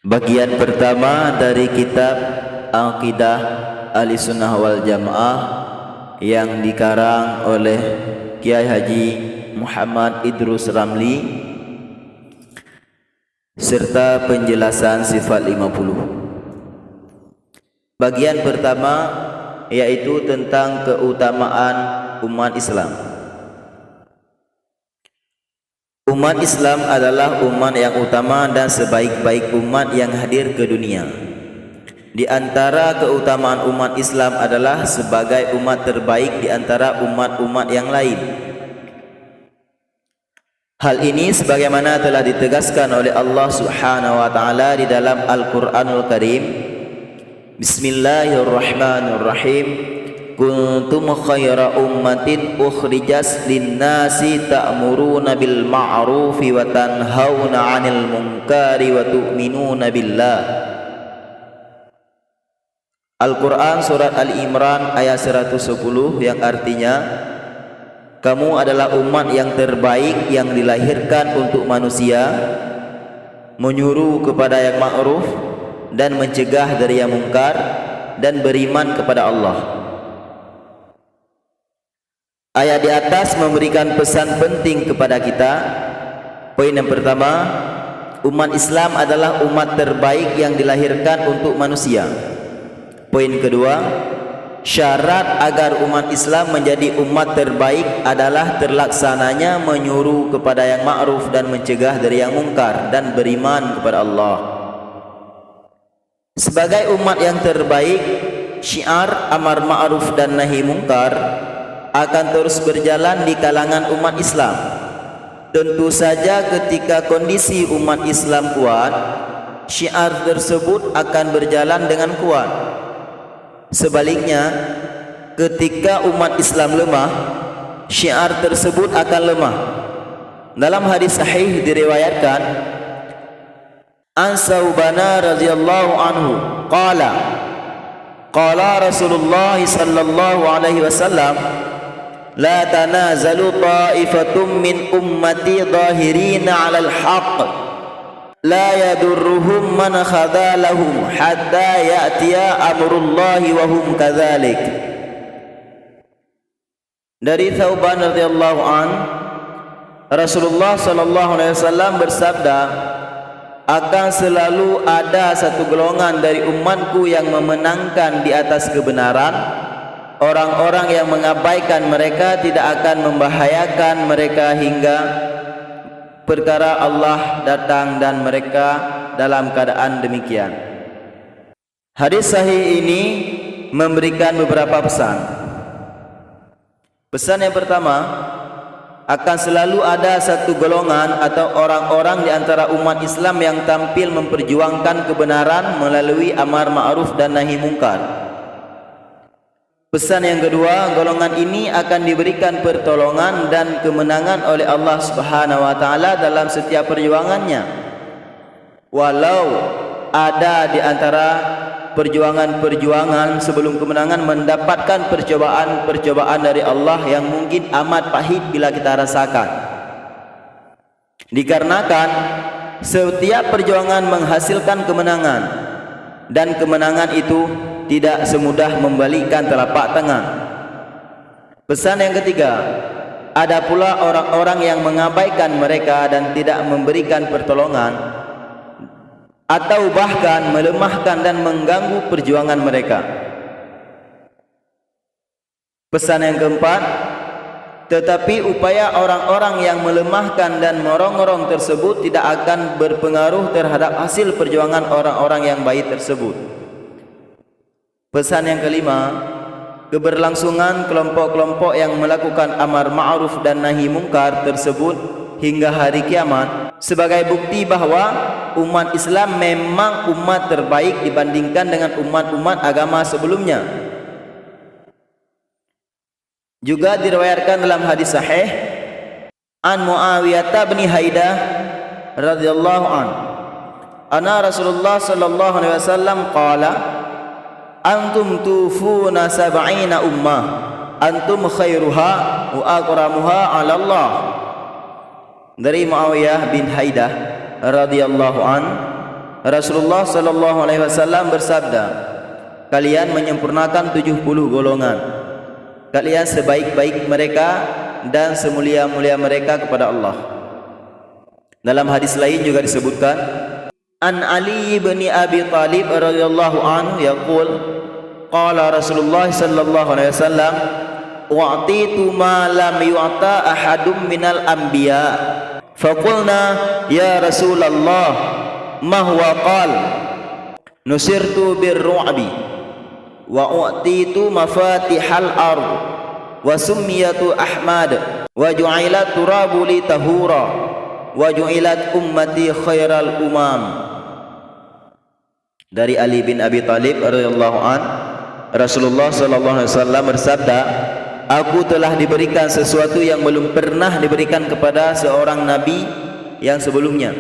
Bagian pertama dari kitab Aqidah Ahlussunnah wal Jamaah yang dikarang oleh Kiai Haji Muhammad Idrus Ramli serta penjelasan sifat 50. Bagian pertama yaitu tentang keutamaan umat Islam. Umat Islam adalah umat yang utama dan sebaik-baik umat yang hadir ke dunia. Di antara keutamaan umat Islam adalah sebagai umat terbaik di antara umat-umat yang lain. Hal ini sebagaimana telah ditegaskan oleh Allah Subhanahu wa taala di dalam Al-Qur'anul Karim. Bismillahirrahmanirrahim. Kuntum khaira ummatin ukhrijat lin-nasi ta'muruna bil ma'rufi wa tanhauna 'anil munkari wa tu'minuna billah. Al-Qur'an surat Al-Imran ayat 110 yang artinya, kamu adalah umat yang terbaik yang dilahirkan untuk manusia, menyuruh kepada yang ma'ruf dan mencegah dari yang mungkar, dan beriman kepada Allah. Ayat di atas memberikan pesan penting kepada kita. Poin yang pertama, umat Islam adalah umat terbaik yang dilahirkan untuk manusia. Poin kedua, syarat agar umat Islam menjadi umat terbaik adalah terlaksananya menyuruh kepada yang ma'ruf dan mencegah dari yang mungkar dan beriman kepada Allah. Sebagai umat yang terbaik, syiar amar ma'ruf dan nahi mungkar akan terus berjalan di kalangan umat Islam. Tentu saja ketika kondisi umat Islam kuat, syiar tersebut akan berjalan dengan kuat. Sebaliknya, ketika umat Islam lemah, syiar tersebut akan lemah. Dalam hadis sahih diriwayatkan, An Saubana radhiyallahu anhu qala Rasulullah sallallahu alaihi wasallam, la tanazalu ta'ifatum min ummati dhahirina 'alal haqq la yadurruhum man khadalahum hatta ya'tiya amrullahi wa hum kadzalik. Dari Thauban radhiyallahu an, Rasulullah sallallahu alaihi wasallam bersabda, akan selalu ada satu golongan dari umatku yang memenangkan di atas kebenaran. Orang-orang yang mengabaikan mereka tidak akan membahayakan mereka hingga perkara Allah datang dan mereka dalam keadaan demikian. Hadis sahih ini memberikan beberapa pesan. Pesan yang pertama, akan selalu ada satu golongan atau orang-orang di antara umat Islam yang tampil memperjuangkan kebenaran melalui amar ma'ruf dan nahi mungkar. Pesan yang kedua, golongan ini akan diberikan pertolongan dan kemenangan oleh Allah Subhanahu wa taala dalam setiap perjuangannya. Walau ada di antara perjuangan-perjuangan sebelum kemenangan mendapatkan percobaan-percobaan dari Allah yang mungkin amat pahit bila kita rasakan. Dikarenakan setiap perjuangan menghasilkan kemenangan, dan kemenangan itu tidak semudah membalikkan telapak tangan. Pesan yang ketiga, ada pula orang-orang yang mengabaikan mereka dan tidak memberikan pertolongan atau bahkan melemahkan dan mengganggu perjuangan mereka. Pesan yang keempat, tetapi upaya orang-orang yang melemahkan dan merongrong tersebut tidak akan berpengaruh terhadap hasil perjuangan orang-orang yang baik tersebut. Pesan yang kelima, keberlangsungan kelompok-kelompok yang melakukan amar ma'ruf dan nahi mungkar tersebut hingga hari kiamat sebagai bukti bahwa umat Islam memang umat terbaik dibandingkan dengan umat-umat agama sebelumnya. Juga diriwayatkan dalam hadis sahih an Muawiyah bin Haidah radhiyallahu an, anna Rasulullah sallallahu alaihi wasallam qala, antum tufuna sab'ina ummah antum khairuha wa akramuha 'ala Allah. dari Muawiyah bin Haidah radhiyallahu an, Rasulullah sallallahu alaihi wasallam bersabda, kalian menyempurnakan 70 golongan. Kalian sebaik-baik mereka dan semulia-mulia mereka kepada Allah. Dalam hadis lain juga disebutkan, An Ali bin Abi Thalib radhiyallahu anhu yaqul, qala Rasulullah sallallahu alaihi wasallam, wa'titu ma lam yu'ta ahadum minal anbiya. Faqulna ya Rasulullah, ma huwa qal? Nusirtu birru'bi wa u'titu mafatihal ard wa summiyatu Ahmad wa ju'ilat turabu li tahura wa ju'ilat ummati khairal umam. Dari Ali bin Abi Thalib radhiyallahu an, Rasulullah sallallahu alaihi wasallam bersabda, aku telah diberikan sesuatu yang belum pernah diberikan kepada seorang nabi yang sebelumnya.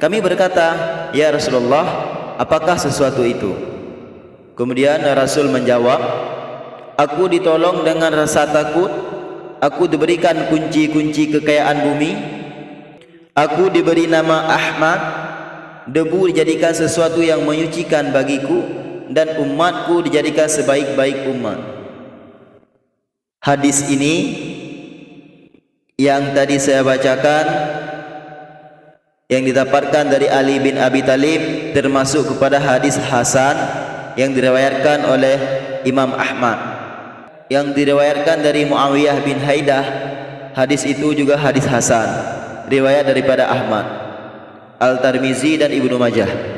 Kami berkata, ya Rasulullah, apakah sesuatu itu? Kemudian Rasul menjawab, aku ditolong dengan rasa takut, aku diberikan kunci-kunci kekayaan bumi, aku diberi nama Ahmad, debu dijadikan sesuatu yang menyucikan bagiku, dan umatku dijadikan sebaik-baik umat. Hadis ini yang tadi saya bacakan, yang didapatkan dari Ali bin Abi Thalib, termasuk kepada hadis hasan yang diriwayatkan oleh Imam Ahmad. Yang diriwayatkan dari Muawiyah bin Haidah, hadis itu juga hadis hasan, riwayat daripada Ahmad, Al-Tirmizi dan Ibnu Majah.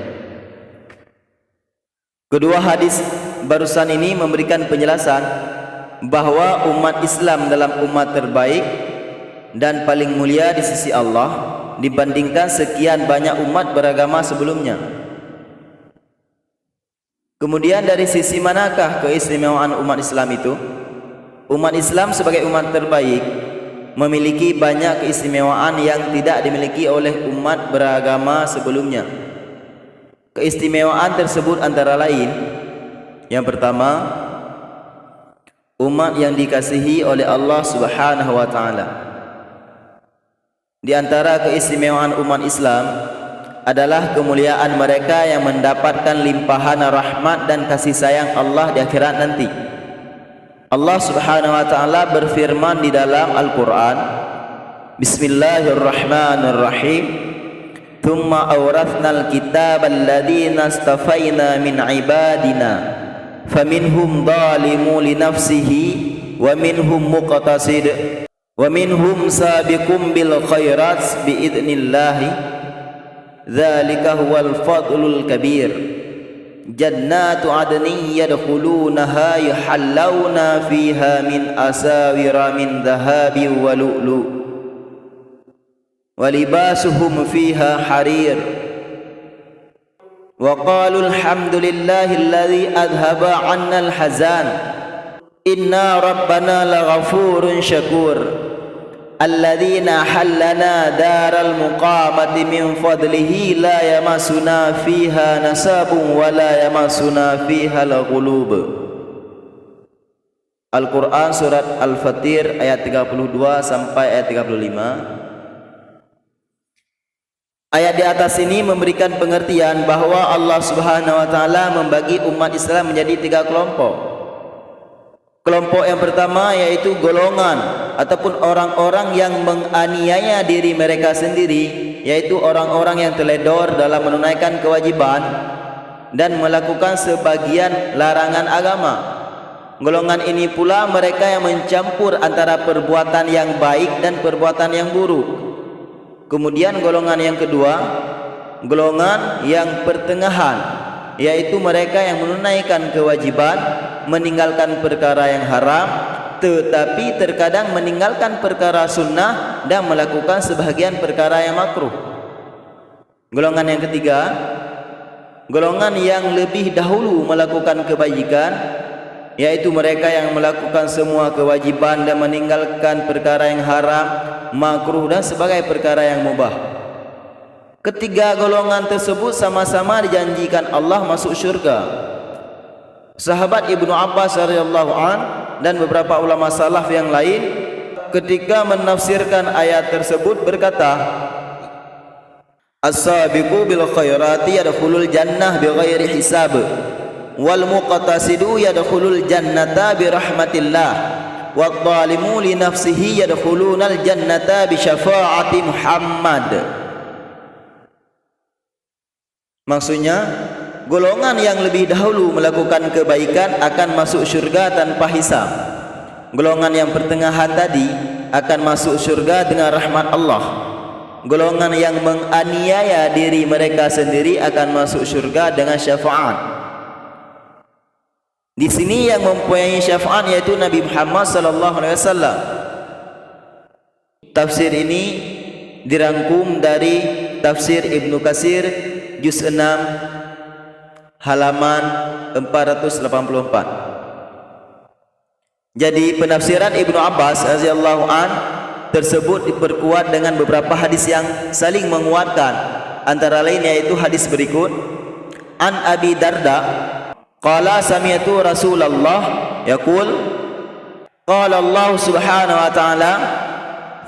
Kedua hadis barusan ini memberikan penjelasan bahwa umat Islam dalam umat terbaik dan paling mulia di sisi Allah dibandingkan sekian banyak umat beragama sebelumnya. Kemudian dari sisi manakah keistimewaan umat Islam itu? Umat Islam sebagai umat terbaik memiliki banyak keistimewaan yang tidak dimiliki oleh umat beragama sebelumnya. Keistimewaan tersebut antara lain, yang pertama, umat yang dikasihi oleh Allah Subhanahu wa taala. Di antara keistimewaan umat Islam adalah kemuliaan mereka yang mendapatkan limpahan rahmat dan kasih sayang Allah di akhirat nanti. Allah Subhanahu wa taala berfirman di dalam Al-Qur'an, Bismillahirrahmanirrahim, "Tsumma awrathnal kitaba alladziina astafaina min ibadina, faminhum zalimun li nafsihi wa minhum muqtasid wa minhum sabiqun bil khairat bi idznillah." Dzalika huwal fadlul kabir. Jannatu adnin yadkhulunaha yuhallawna fiha min asawira min dhahabi wa lu'lu wa libasuhum fiha harir. Wa qalu alhamdulillahilladzi adhhaba 'anna al-hazan inna rabbana laghafurun syakur. Alladzina hallana daral muqamati min fadlihi la yamassuna fiha nasabun wa la yamassuna fiha al-ghulub. Al-Quran surat Al-Fatir ayat 32 sampai ayat 35. Ayat di atas ini memberikan pengertian bahwa Allah Subhanahu wa taala membagi umat Islam menjadi 3 kelompok. Kelompok yang pertama yaitu golongan ataupun orang-orang yang menganiaya diri mereka sendiri, yaitu orang-orang yang teledor dalam menunaikan kewajiban dan melakukan sebagian larangan agama. Golongan ini pula mereka yang mencampur antara perbuatan yang baik dan perbuatan yang buruk. Kemudian golongan yang kedua, golongan yang pertengahan, yaitu mereka yang menunaikan kewajiban, meninggalkan perkara yang haram, tetapi terkadang meninggalkan perkara sunnah dan melakukan sebahagian perkara yang makruh. Golongan yang ketiga, golongan yang lebih dahulu melakukan kebajikan, yaitu mereka yang melakukan semua kewajiban dan meninggalkan perkara yang haram, makruh dan sebagai perkara yang mubah. Ketiga golongan tersebut sama-sama dijanjikan Allah masuk syurga. Sahabat Ibnu Abbas radhiyallahu an dan beberapa ulama salaf yang lain ketika menafsirkan ayat tersebut berkata, as-sabiqu bil khairati yadkhulul jannah bighairi hisab wal muqtasidu yadkhulul jannata bi rahmatillah wad zalimu li nafsihi yadkhulunal jannata bi syafaati Muhammad. Maksudnya, golongan yang lebih dahulu melakukan kebaikan akan masuk syurga tanpa hisab. Golongan yang pertengahan tadi akan masuk syurga dengan rahmat Allah. Golongan yang menganiaya diri mereka sendiri akan masuk syurga dengan syafaat. Di sini yang mempunyai syafaat yaitu Nabi Muhammad sallallahu alaihi wasallam. Tafsir ini dirangkum dari tafsir Ibnu Katsir juz 6 halaman 484. Jadi penafsiran Ibnu Abbas radhiyallahu an tersebut diperkuat dengan beberapa hadis yang saling menguatkan. Antara lain yaitu hadis berikut, An Abi Darda qala sami'tu Rasulullah yaqul qala Allah subhanahu wa ta'ala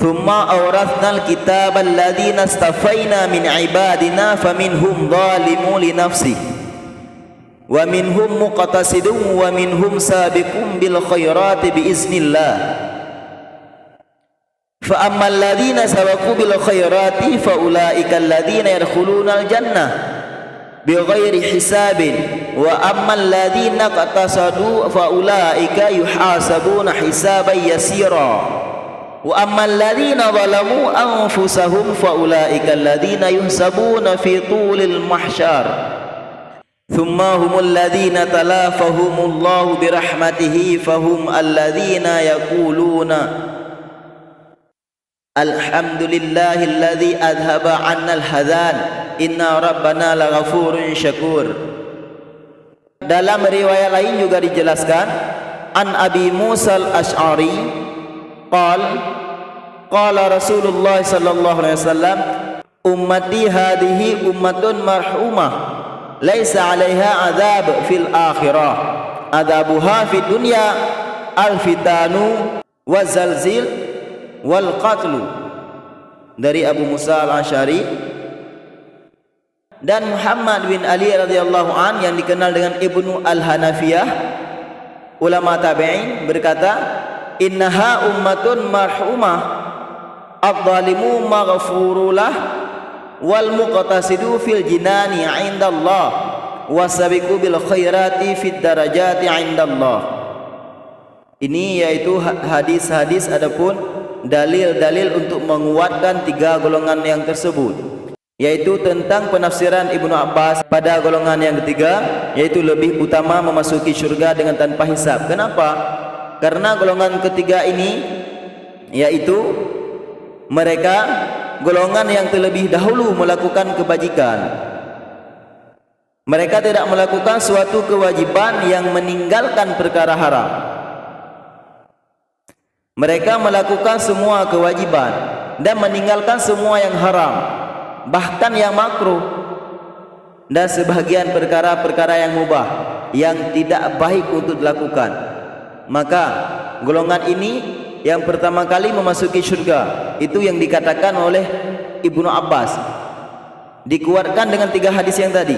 thumma awrathnal kitaba alladhina istafaina min ibadina faminhum zalimun li nafsihi wa minhum muqtasidun wa minhum sabiqun bil khairati bi iznillah fa ammal ladzina sabaqu bil khairati fa ulaika alladzina yadkhulunal jannah bighairi hisabin wa ammal ladzina qatasadu fa ulaika yuhasabuna hisaban yasira wa ammal ladzina zalamu anfusahum fa ulaika alladzina yuhsabuna fi tulil mahsyar thumma humul ladzina talafahumullahu birahmatihi fahum alladzina yaquluna alhamdulillahilladzi adhaba 'annal hadzan inna rabbana laghafurun syakur. Dalam riwayat lain juga dijelaskan An Abi Musa al-Asy'ari qala Rasulullah sallallahu alaihi wasallam ummati hadhihi ummatun marhumah laisa 'alaiha 'adzab fil akhirah adzabuha fid dunya al-fitanu wazalzil wal qatlu. Dari Abu Musa al-Asy'ari. Dan Muhammad bin Ali radhiyallahu an yang dikenal dengan Ibnu al-Hanafiyah, ulama tabi'in, berkata, innaha ummatun marhumah adh-dhalimu maghfurulah wal muqtasidu fil jinani 'indallah wasabiqu bil khairati fid darajati 'indallah. Ini yaitu hadis-hadis adapun dalil-dalil untuk menguatkan tiga golongan yang tersebut, yaitu tentang penafsiran Ibnu Abbas pada golongan yang ketiga, yaitu lebih utama memasuki syurga dengan tanpa hisab. Kenapa? Karena golongan ketiga ini yaitu mereka golongan yang terlebih dahulu melakukan kebajikan. Mereka tidak melakukan suatu kewajiban yang meninggalkan perkara haram. Mereka melakukan semua kewajiban dan meninggalkan semua yang haram, bahkan yang makruh, dan sebahagian perkara-perkara yang mubah yang tidak baik untuk dilakukan. Maka golongan ini yang pertama kali memasuki syurga, itu yang dikatakan oleh Ibnu Abbas, dikuatkan dengan tiga hadis yang tadi.